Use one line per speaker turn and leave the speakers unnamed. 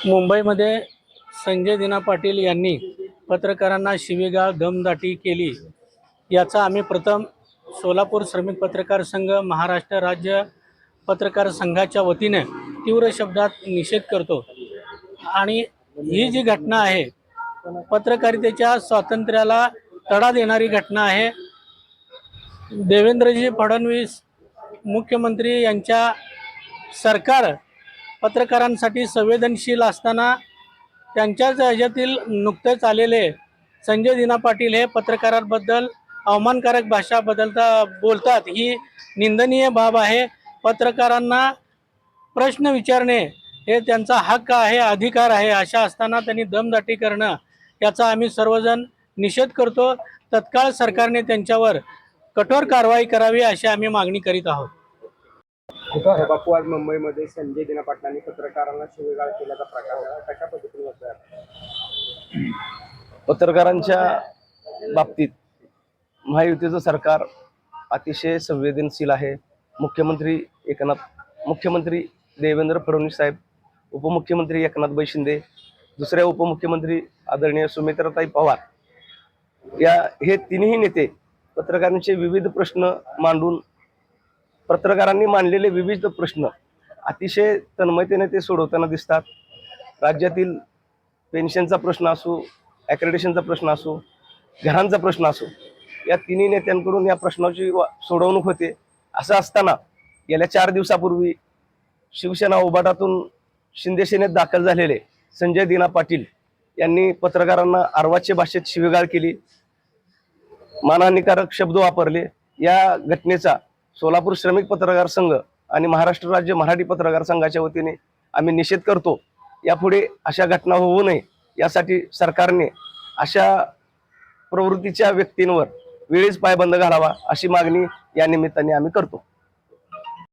मुंबईमध्ये संजय दिना पाटील यांनी पत्रकारांना शिवीगाळ दमदाटी केली, याचा आम्ही प्रथम सोलापूर श्रमिक पत्रकार संघ महाराष्ट्र राज्य पत्रकार संघाच्या वतीने तीव्र शब्दात निषेध करतो। आणि ही जी घटना आहे पत्रकारितेच्या स्वातंत्र्याला तडा देणारी घटना आहे। देवेंद्रजी फडणवीस मुख्यमंत्री यांच्या सरकार पत्रकारांसाठी संवेदनशील असताना त्यांच्याच ह्याच्यातील नुकतेच आलेले संजय दिना पाटील हे पत्रकारांबद्दल अवमानकारक भाषा बोलतात, ही निंदनीय बाब आहे। पत्रकारांना प्रश्न विचारणे हे त्यांचा हक्क आहे, अधिकार आहे। अशा असताना त्यांनी दमदाटी करणं याचा आम्ही सर्वजण निषेध करतो। तत्काळ सरकारने त्यांच्यावर कठोर कारवाई करावी अशी आम्ही मागणी करीत आहोत।
बापू, आज मुंबईमध्ये संजय दिना पाटलांनी पत्रकारांना शिवीगाळ केल्याचा प्रकार कशा पद्धतीने होतोय?
पत्रकारांच्या बाबतीत महायुतीचं सरकार अतिशय संवेदनशील आहे। मुख्यमंत्री देवेंद्र फडणवीस साहेब, उपमुख्यमंत्री एकनाथ शिंदे, दुसऱ्या उपमुख्यमंत्री आदरणीय सुमित्राताई पवार हे तिन्ही नेते पत्रकारांचे विविध प्रश्न मांडून पत्रकारांनी मांडलेले विविध प्रश्न अतिशय तन्मयतेने ते सोडवताना दिसतात। राज्यातील पेन्शनचा प्रश्न असो, ॲक्रेडिशनचा प्रश्न असो, घरांचा प्रश्न असो, या तिन्ही नेत्यांकडून या प्रश्नाची सोडवणूक होते। असं असताना गेल्या 4 दिवसापूर्वी शिवसेना उभाटातून शिंदे सेनेत दाखल झालेले संजय दिना पाटील यांनी पत्रकारांना अर्वाच्य भाषेत शिवीगाळ केली, मानहानिकारक शब्द वापरले। या घटनेचा सोलापूर श्रमिक पत्रकार संघ आणि महाराष्ट्र राज्य मराठी पत्रकार संघाच्या वतीने आम्ही निषेध करतो। यापुढे अशा घटना होऊ नये यासाठी सरकारने अशा प्रवृत्तीच्या व्यक्तींवर वेळीच पायबंद घालावा अशी मागणी या निमित्ताने आम्ही करतो।